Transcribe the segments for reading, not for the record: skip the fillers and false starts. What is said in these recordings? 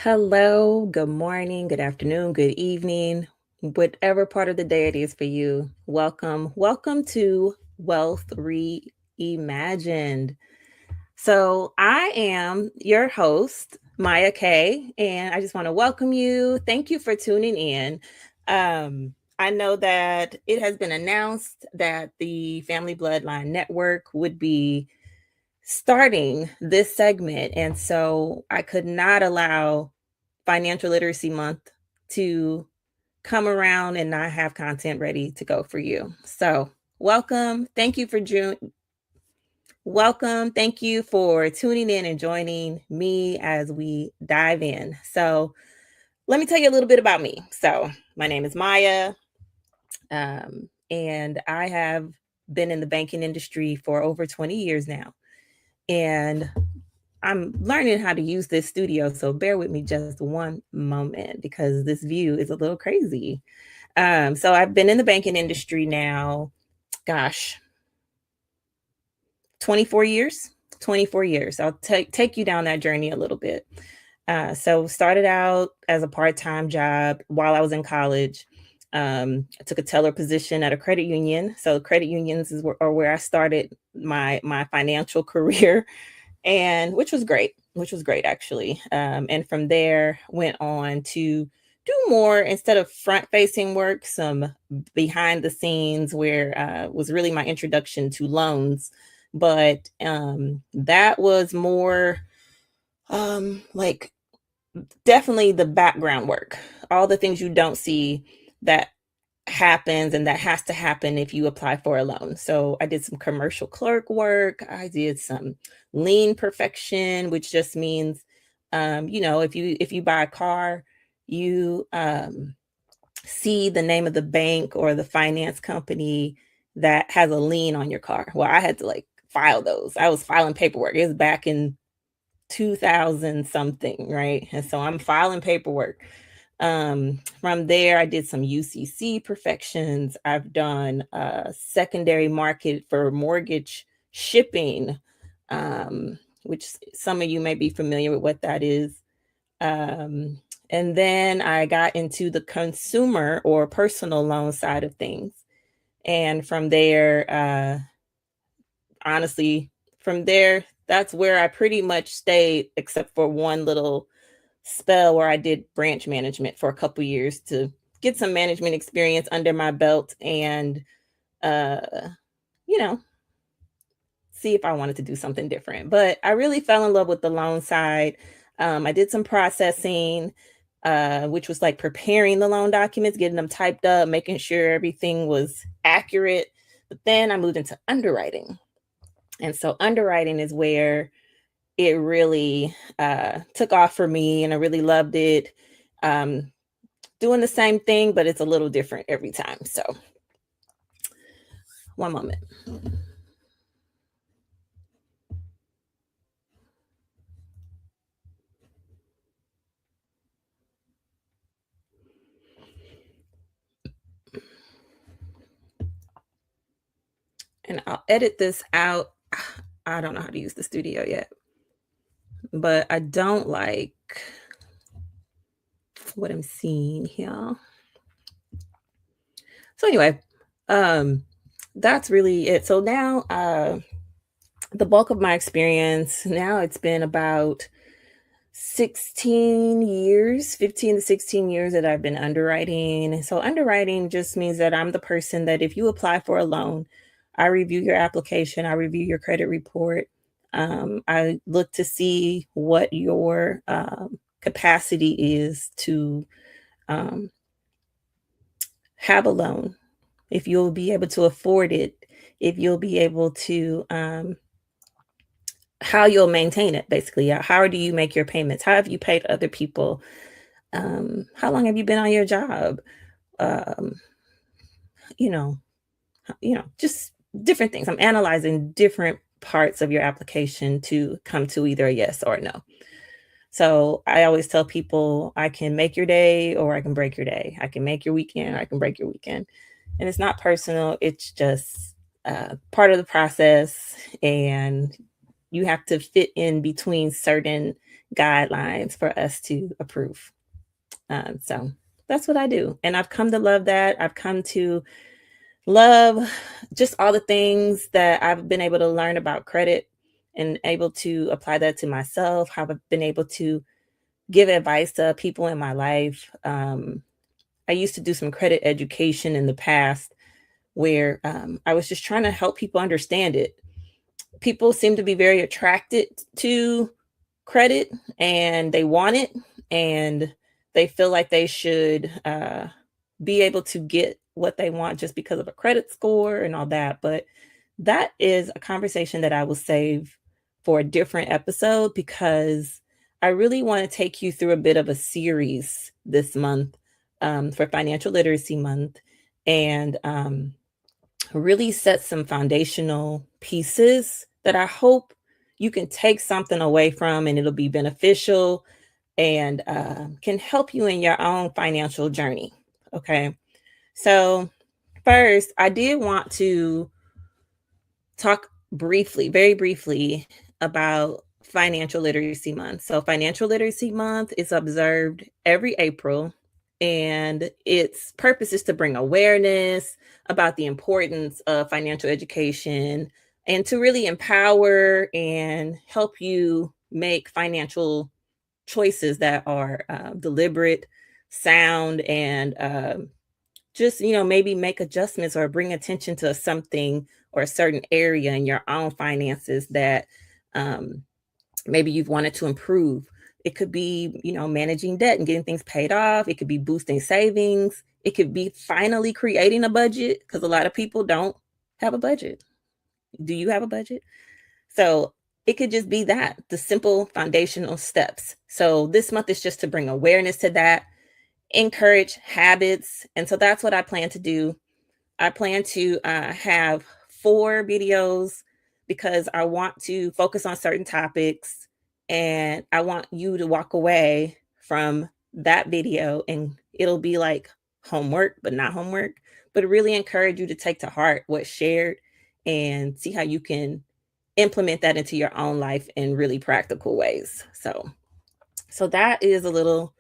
Hello, good morning, good afternoon, good evening, whatever part of the day it is for you. Welcome. Welcome to Wealth Reimagined. So, I am your host, Mya K, and I just want to welcome you. Thank you for tuning in. I know that it has been announced that the Family Bloodline Network would be starting this segment. And so I could not allow Financial Literacy Month to come around and not have content ready to go for you. So, welcome. Thank you for June. Welcome. Thank you for tuning in and joining me as we dive in. So, let me tell you a little bit about me. So, my name is Mya, and I have been in the banking industry for over 20 years now. And I'm learning how to use this studio, so bear with me just one moment because this view is a little crazy. So I've been in the banking industry now, gosh, 24 years. 24 years. I'll take you down that journey a little bit. So started out as a part-time job while I was in college. I took a teller position at a credit union. So credit unions are where I started my financial career, and which was great actually. And from there went on to do more, instead of front facing work, some behind the scenes, where was really my introduction to loans. But that was more like definitely the background work, all the things you don't see that happens and that has to happen if you apply for a loan. So I did some commercial clerk work. I did some lien perfection, which just means, if you buy a car, you see the name of the bank or the finance company that has a lien on your car. Well, I had to like file those. I was filing paperwork. It was back in 2000 something, right? And so I'm filing paperwork. From there, I did some UCC perfections. I've done secondary market for mortgage shipping, which some of you may be familiar with what that is. And then I got into the consumer or personal loan side of things. And from there, honestly, from there, that's where I pretty much stayed, except for one little spell where I did branch management for a couple years to get some management experience under my belt and uh you know see if I wanted to do something different. But I really fell in love with the loan side. I did some processing, which was like preparing the loan documents, getting them typed up, making sure everything was accurate. But then I moved into underwriting. And so underwriting is where it really took off for me, and I really loved it. Um, Doing the same thing, but it's a little different every time. So, one moment. And I'll edit this out. I don't know how to use the studio yet, but I don't like what I'm seeing here. So, anyway, um, that's really it. So, now, the bulk of my experience now, it's been about 16 years, 15 to 16 years that I've been underwriting. So underwriting just means that I'm the person that if you apply for a loan, I review your application, I review your credit report. I look to see what your capacity is to um, have a loan, if you'll be able to afford it, if you'll be able to how you'll maintain it, basically. How do you make your payments? How have you paid other people? How long have you been on your job? Um, you know, just different things. I'm analyzing different parts of your application to come to either a yes or a no. So I always tell people I can make your day or I can break your day. I can make your weekend or I can break your weekend. And it's not personal, it's just part of the process. And You have to fit in between certain guidelines for us to approve. So that's what I do. And I've come to love that. I've come to love just all the things that I've been able to learn about credit and able to apply that to myself, how I've been able to give advice to people in my life. I used to do some credit education in the past where I was just trying to help people understand it. People seem to be very attracted to credit and they want it and they feel like they should be able to get what they want just because of a credit score and all that. But that is a conversation that I will save for a different episode because I really want to take you through a bit of a series this month for Financial Literacy Month and really set some foundational pieces that I hope you can take something away from and it'll be beneficial and can help you in your own financial journey. Okay. So, first, I did want to talk briefly, very briefly, about Financial Literacy Month. So, Financial Literacy Month is observed every April, and its purpose is to bring awareness about the importance of financial education and to really empower and help you make financial choices that are deliberate, sound, and just maybe make adjustments or bring attention to something or a certain area in your own finances that um, maybe you've wanted to improve. It could be managing debt and getting things paid off. It could be boosting savings. It could be finally creating a budget because a lot of people don't have a budget. Do you have a budget? So it could just be that, the simple foundational steps. So this month is just to bring awareness to that, encourage habits. And so that's what I plan to do. I plan to have 4 videos because I want to focus on certain topics and I want you to walk away from that video and it'll be like homework, but not homework, but really encourage you to take to heart what's shared and see how you can implement that into your own life in really practical ways. So that is a little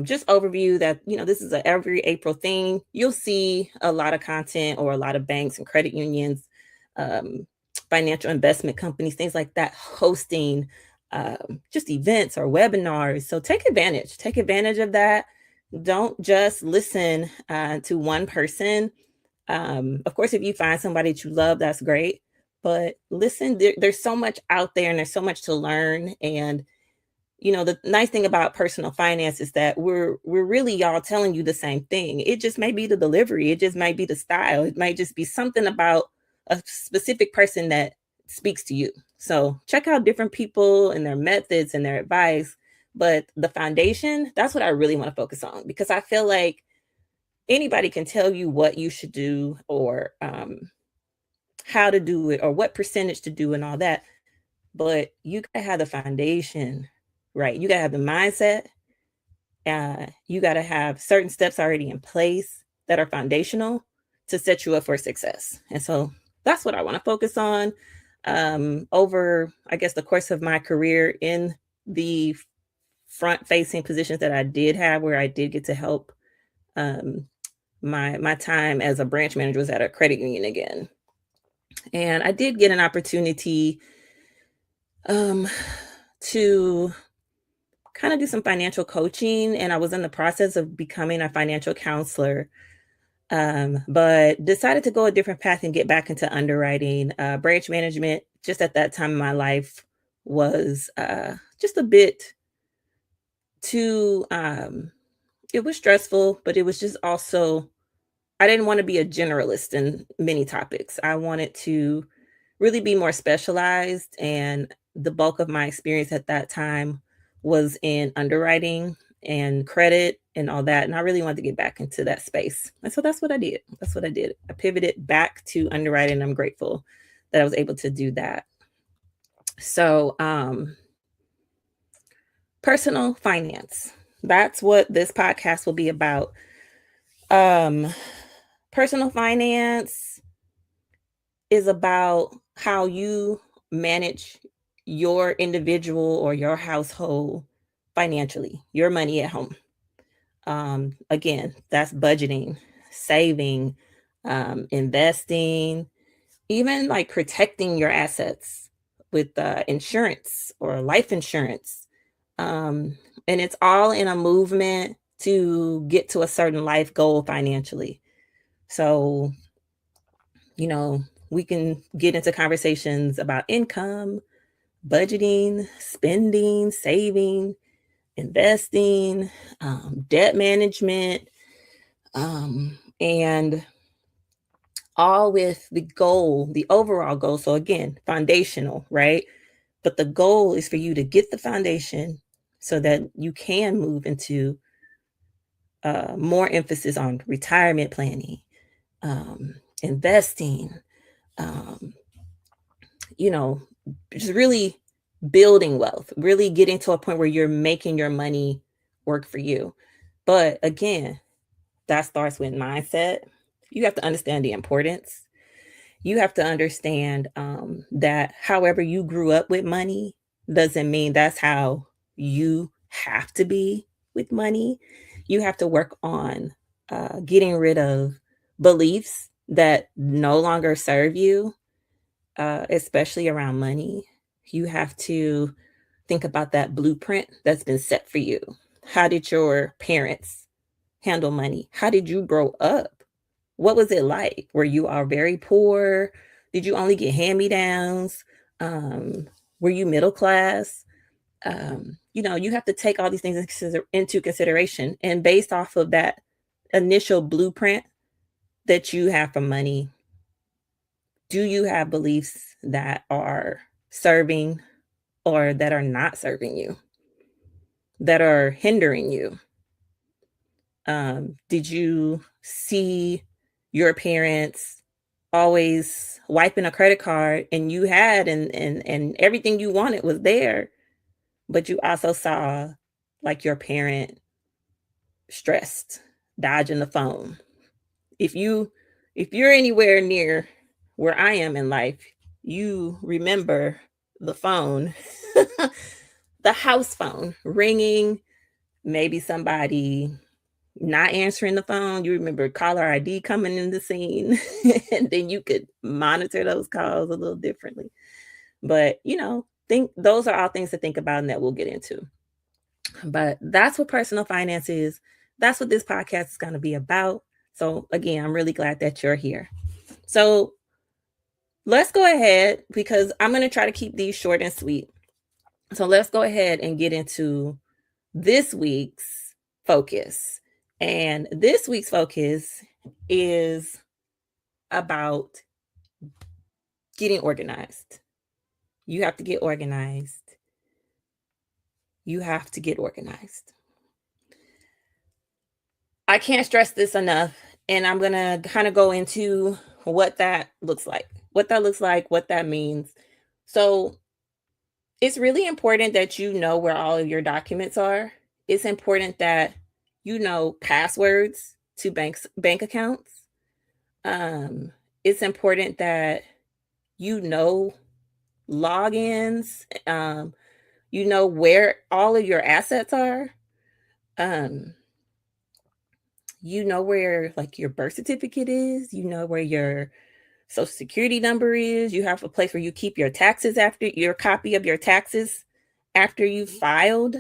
just overview that this is a every April thing. You'll see a lot of content or a lot of banks and credit unions, um, financial investment companies, things like that, hosting just events or webinars. So take advantage of that. Don't just listen to one person. Of course, if you find somebody that you love, that's great. But listen, there's so much out there and there's so much to learn. And the nice thing about personal finance is that we're really all telling you the same thing. It just may be the delivery, it just might be the style, it might just be something about a specific person that speaks to you. So check out different people and their methods and their advice. But the foundation, that's what I really want to focus on because I feel like anybody can tell you what you should do or how to do it or what percentage to do and all that. But you gotta have the foundation, right? You gotta have the mindset. You gotta have certain steps already in place that are foundational to set you up for success. And so that's what I want to focus on over, I guess, the course of my career in the front facing positions that I did have, where I did get to help. Um, my time as a branch manager was at a credit union again, and I did get an opportunity um, to kind of do some financial coaching, and I was in the process of becoming a financial counselor, but decided to go a different path and get back into underwriting. Branch management, just at that time in my life, was just a bit too, it was stressful, but it was just also, I didn't want to be a generalist in many topics. I wanted to really be more specialized. And the bulk of my experience at that time was in underwriting and credit and all that. And I really wanted to get back into that space. And so that's what I did. That's what I did. I pivoted back to underwriting. I'm grateful that I was able to do that. So, personal finance. That's what this podcast will be about. Um, Personal finance is about how you manage your individual or your household financially, your money at home. Again, that's budgeting, saving, investing, even like protecting your assets with insurance or life insurance. Um, and it's all in a movement to get to a certain life goal financially. So, you know, we can get into conversations about income, budgeting, spending, saving, investing, debt management, and all with the goal, the overall goal. So, again, foundational, right? But the goal is for you to get the foundation so that you can move into more emphasis on retirement planning, investing, um, you know, just really building wealth, really getting to a point where you're making your money work for you. But again, that starts with mindset. You have to understand the importance. You have to understand that however you grew up with money doesn't mean that's how you have to be with money. You have to work on getting rid of beliefs that no longer serve you, especially around money. You have to think about that blueprint that's been set for you. How did your parents handle money? How did you grow up? What was it like? Were you all very poor? Did you only get hand-me-downs? Um, were you middle class? You have to take all these things into consideration. And based off of that initial blueprint that you have for money, do you have beliefs that are serving or that are not serving you, that are hindering you? Did you see your parents always wiping a credit card and you had and everything you wanted was there, but you also saw like your parent stressed, dodging the phone? If you're anywhere near where I am in life, you remember the phone, the house phone ringing, maybe somebody not answering the phone. You remember caller ID coming in the scene, and then you could monitor those calls a little differently. But, think those are all things to think about and that we'll get into. But that's what personal finance is. That's what this podcast is going to be about. So, again, I'm really glad that you're here. So, let's go ahead because I'm going to try to keep these short and sweet. So, let's go ahead and get into this week's focus. And this week's focus is about getting organized. You have to get organized. You have to get organized. I can't stress this enough. And I'm going to kind of go into what that looks like, what that means. So it's really important that you know where all of your documents are. It's important that you know passwords to bank accounts. It's important that you know logins, you know where all of your assets are. Um, you know where like your birth certificate is, you know where your social security number is. You have a place where you keep your taxes after your copy of your taxes after you filed.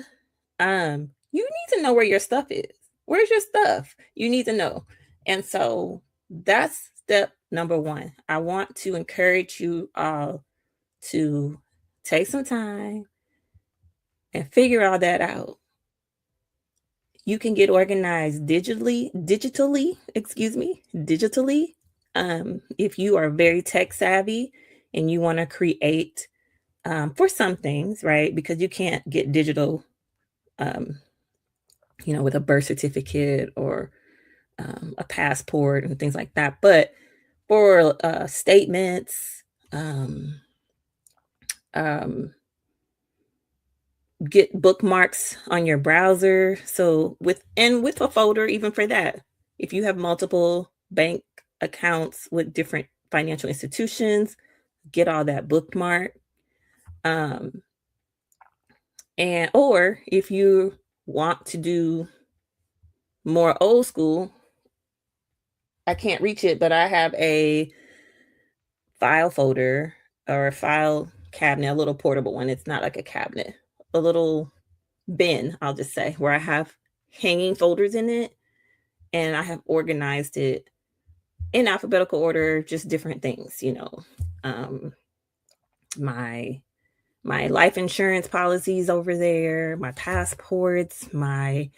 You need to know where your stuff is. Where's your stuff? You need to know. And so that's step number one. I want to encourage you all to take some time and figure all that out. You can get organized digitally. If you are very tech savvy and you want to create for some things, right? Because you can't get digital, um, with a birth certificate or a passport and things like that. But for statements, um, um, get bookmarks on your browser. So with a folder, even for that, if you have multiple bank accounts with different financial institutions, get all that bookmark. Um, and or if you want to do more old school, I can't reach it, but I have a file folder or a file cabinet, a little portable one. It's not like a cabinet, a little bin, I'll just say, where I have hanging folders in it and I have organized it in alphabetical order, just different things, Um, my my life insurance policies over there, my passports, my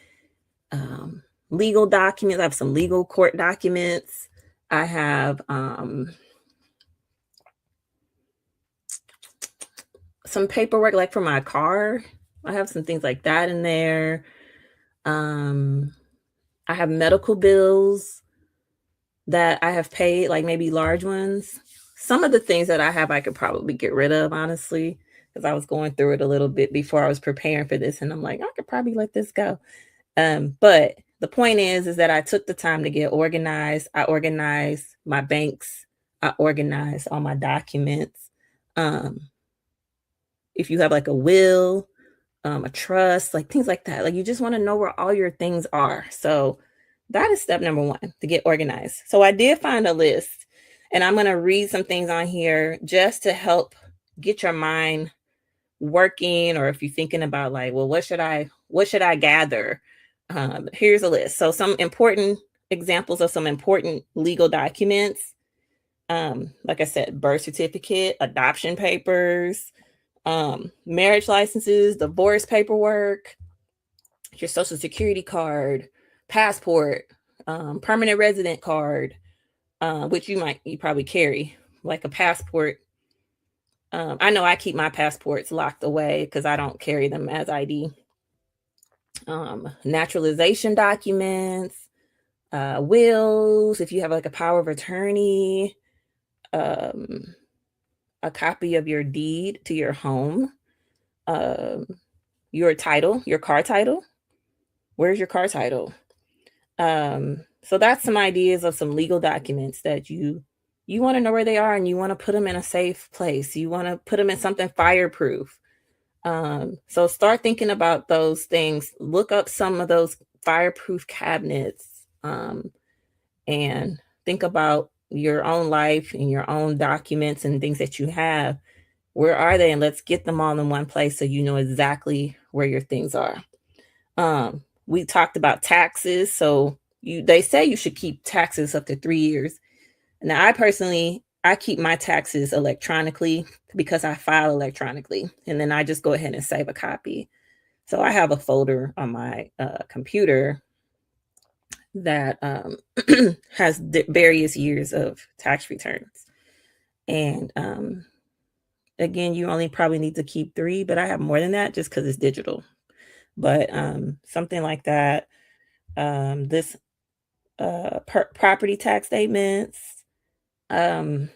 legal documents. I have some legal court documents. I have some paperwork like for my car. I have some things like that in there. Um, I have medical bills that I have paid, like maybe large ones. Some of the things that I have, I could probably get rid of, honestly, because I was going through it a little bit before I was preparing for this, and I'm like, I could probably let this go. But the point is that I took the time to get organized. I organized my banks. I organized all my documents. Um, if you have like a will, a trust, like things like that. Like you just want to know where all your things are. So that is step number one to get organized. So I did find a list and I'm going to read some things on here just to help get your mind working. Or if you're thinking about like, well, what should I gather? Here's a list. So some important examples of some important legal documents. Like I said, birth certificate, adoption papers, marriage licenses, divorce paperwork, your social security card, passport, permanent resident card, which you probably carry, like a passport. I know I keep my passports locked away because I don't carry them as ID. Naturalization documents, wills, if you have like a power of attorney, um, a copy of your deed to your home, um, your title, your car title. Where's your car title? So that's some ideas of some legal documents that you want to know where they are and you want to put them in a safe place. You want to put them in something fireproof. So start thinking about those things. Look up some of those fireproof cabinets, and think about your own life and your own documents and things that you have. Where are they? And let's get them all in one place so you know exactly where your things are. We talked about taxes. So they say you should keep taxes up to 3 years. Now, I keep my taxes electronically because I file electronically, and then I just go ahead and save a copy. So I have a folder on my computer that has various years of tax returns. And again, you only probably need to keep 3, but I have more than that just because it's digital. But something like that. This property tax statements. Um,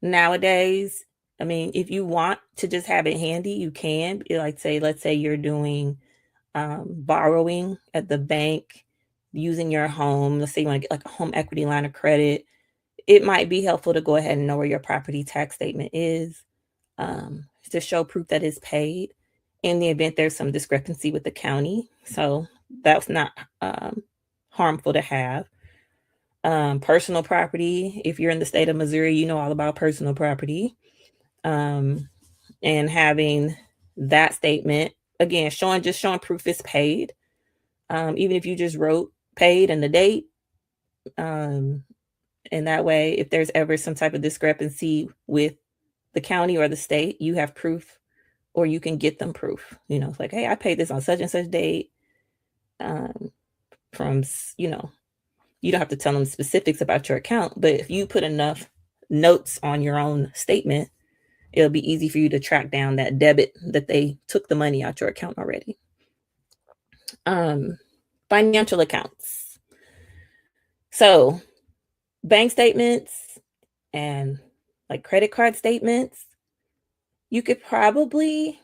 Nowadays, I mean, if you want to just have it handy, you can. Like let's say you're doing borrowing at the bank using your home. Let's say you want to get like a home equity line of credit. It might be helpful to go ahead and know where your property tax statement is, to show proof that it's paid in the event there's some discrepancy with the county. So that's not harmful to have. Personal property. If you're in the state of Missouri, you know all about personal property. Um, and having that statement again, showing proof it's paid. Even if you just wrote paid and the date. And that way, if there's ever some type of discrepancy with the county or the state, you have proof, or you can get them proof. It's like, hey, I paid this on such and such date. From you don't have to tell them specifics about your account, but if you put enough notes on your own statement, it'll be easy for you to track down that debit that they took the money out your account already. Financial accounts. So bank statements and like credit card statements, you could probably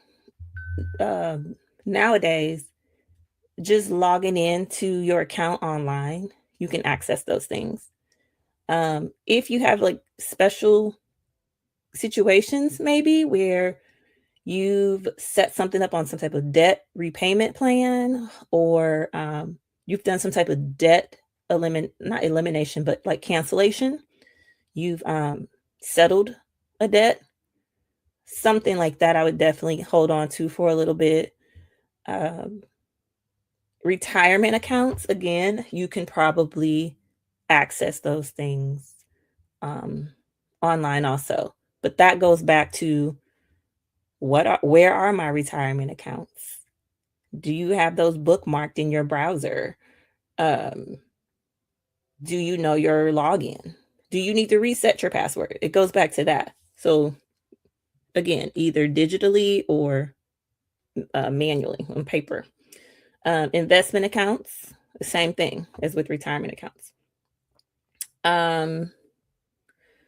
nowadays just logging into your account online, you can access those things. If you have like special situations maybe where you've set something up on some type of debt repayment plan, or you've done some type of debt not elimination, but like cancellation. You've settled a debt, something like that. I would definitely hold on to for a little bit. Um, Retirement accounts, again, you can probably access those things um, online also. But that goes back to where are my retirement accounts? Do you have those bookmarked in your browser? Um, do you know your login? Do you need to reset your password? It goes back to that. So again, either digitally or manually on paper. Investment accounts, the same thing as with retirement accounts. Um,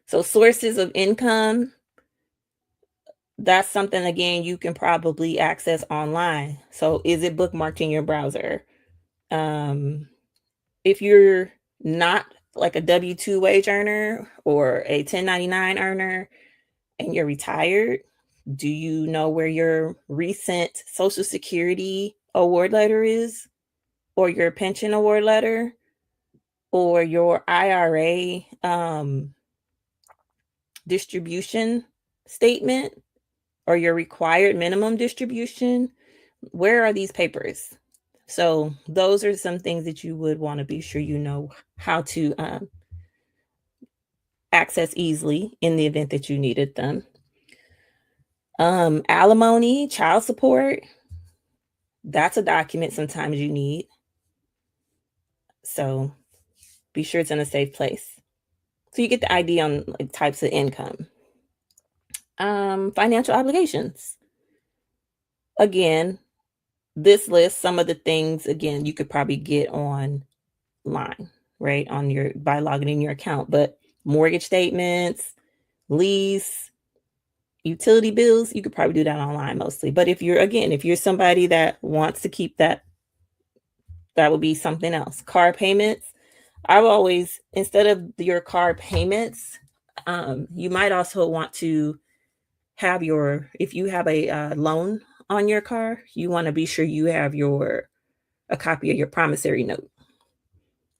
so sources of income, that's something again you can probably access online. So is it bookmarked in your browser? If you're not like a W-2 wage earner or a 1099 earner and you're retired, do you know where your recent Social Security award letter is, or your pension award letter, or your IRA distribution statement, or your required minimum distribution? Where are these papers? So those are some things that you would want to be sure you know how to access easily in the event that you needed them. Alimony, child support, that's a document sometimes you need. So be sure it's in a safe place. So you get the idea on like types of income. Financial obligations. Again, this list, some of the things, again, you could probably get online, right? By logging in your account, but mortgage statements, lease, utility bills, you could probably do that online mostly. But if you're somebody that wants to keep that would be something else. Car payments. I've always, instead of your car payments, you might also want to have if you have a loan on your car, you want to be sure you have a copy of your promissory note.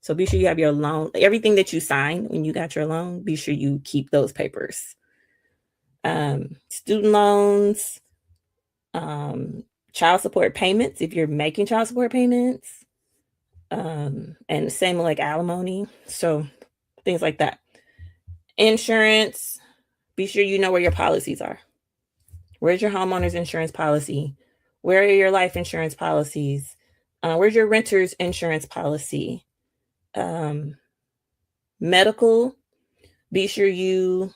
So be sure you have your loan, everything that you signed when you got your loan, be sure you keep those papers. Student loans, child support payments, if you're making child support payments, and same like alimony. So things like that. Insurance, be sure you know where your policies are. Where's your homeowner's insurance policy? Where are your life insurance policies? Where's your renter's insurance policy? Medical, be sure you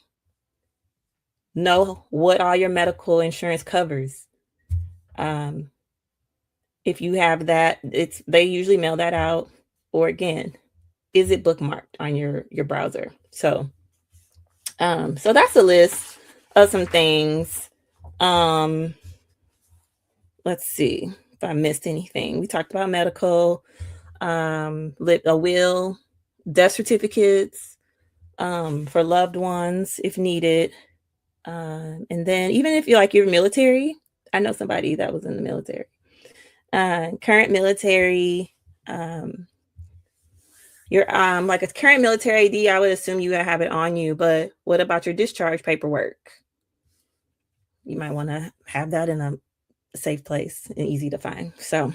know what all your medical insurance covers. If you have that, they usually mail that out. Or again, is it bookmarked on your browser? So that's a list of some things. Let's see if I missed anything. We talked about medical, a will, death certificates for loved ones if needed. And then even if you're military, I know somebody that was in the military. Current military, your like a current military ID, I would assume you have it on you, but what about your discharge paperwork? You might want to have that in a safe place and easy to find. So,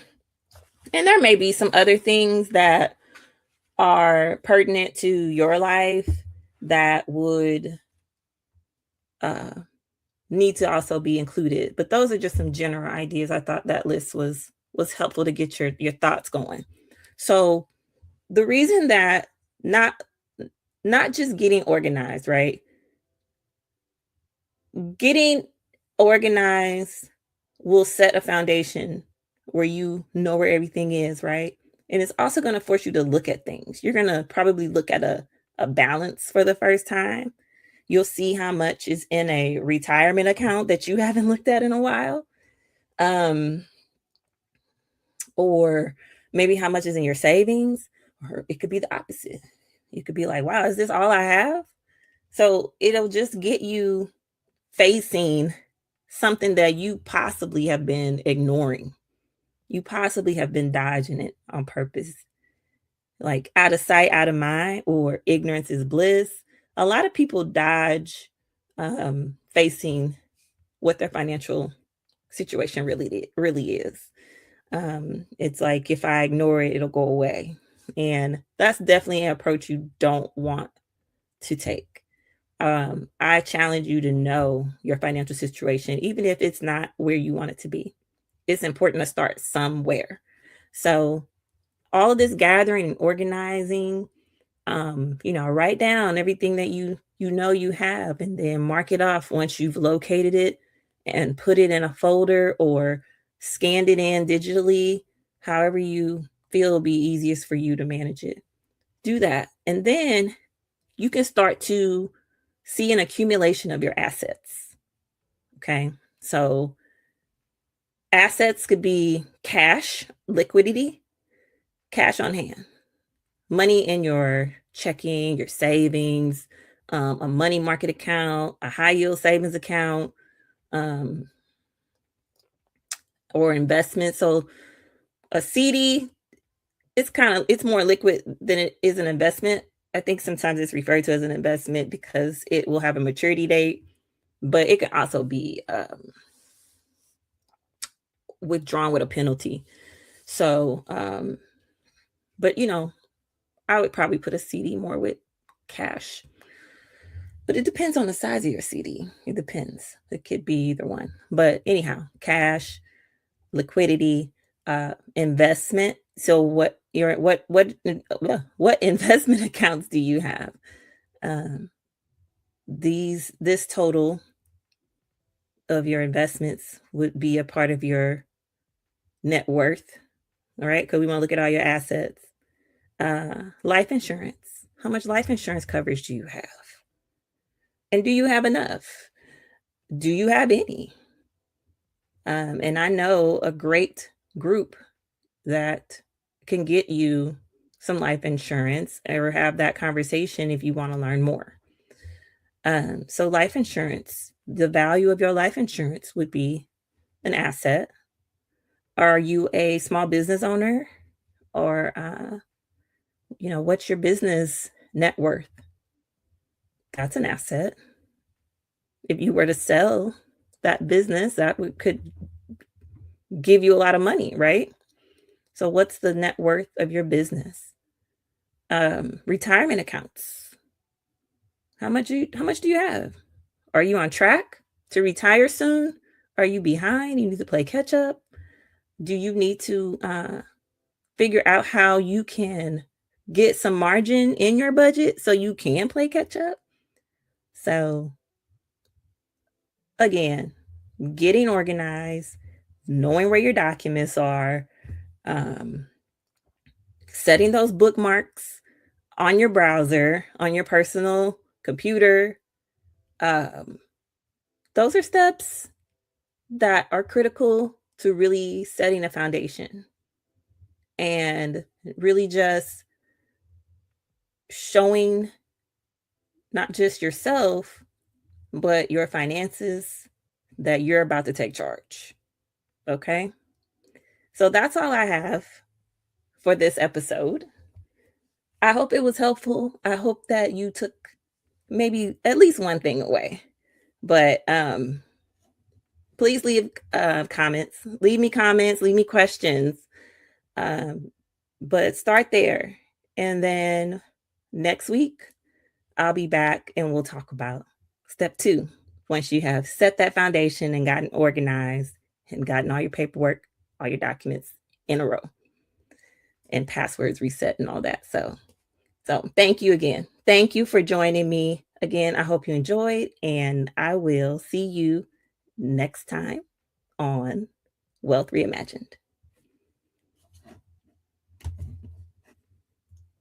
and there may be some other things that are pertinent to your life that would need to also be included. But those are just some general ideas. I thought that list was helpful to get your thoughts going. So the reason that not just getting organized, right? Getting organized will set a foundation where you know where everything is, right? And it's also going to force you to look at things. You're going to probably look at a balance for the first time. You'll see how much is in a retirement account that you haven't looked at in a while. Or maybe how much is in your savings, or it could be the opposite. You could be like, wow, is this all I have? So it'll just get you facing something that you possibly have been ignoring. You possibly have been dodging it on purpose. Like out of sight, out of mind, or ignorance is bliss. A lot of people dodge facing what their financial situation really is. It's like if I ignore it, it'll go away. And that's definitely an approach you don't want to take. I challenge you to know your financial situation, even if it's not where you want it to be. It's important to start somewhere. So, all of this gathering and organizing, write down everything that you know you have, and then mark it off once you've located it and put it in a folder or scanned it in digitally, however you feel will be easiest for you to manage it. Do that. And then you can start to see an accumulation of your assets. Okay. So assets could be cash, liquidity, cash on hand, money in your checking, your savings, a money market account, a high yield savings account, um, or investment. So a CD, it's more liquid than it is an investment. I think sometimes it's referred to as an investment because it will have a maturity date, but it can also be withdrawn with a penalty. So, but I would probably put a CD more with cash. But it depends on the size of your CD. It depends. It could be either one. But anyhow, cash, liquidity, investment. So what investment accounts do you have? Um, this total of your investments would be a part of your net worth. All right, because we want to look at all your assets. Life insurance. How much life insurance coverage do you have? And do you have enough? Do you have any? And I know a great group that can get you some life insurance or have that conversation if you want to learn more. So, life insurance, the value of your life insurance would be an asset. Are you a small business owner? Or, what's your business net worth? That's an asset. If you were to sell that business, could give you a lot of money, right? So what's the net worth of your business? Retirement accounts. How much do you have? Are you on track to retire soon? Are you behind? You need to play catch up. Do you need to figure out how you can get some margin in your budget so you can play catch up? So again, getting organized, knowing where your documents are, um, setting those bookmarks on your browser, on your personal computer. Um, those are steps that are critical to really setting a foundation and really just showing not just yourself, but your finances that you're about to take charge. Okay. So that's all I have for this episode. I hope it was helpful. I hope that you took maybe at least one thing away. But please leave comments. Leave me comments, leave me questions. Um, but start there. And then next week, I'll be back and we'll talk about step 2. Once you have set that foundation and gotten organized and gotten all your paperwork, all your documents in a row, and passwords reset and all that. So thank you again. Thank you for joining me again. I hope you enjoyed, and I will see you next time on Wealth Reimagined.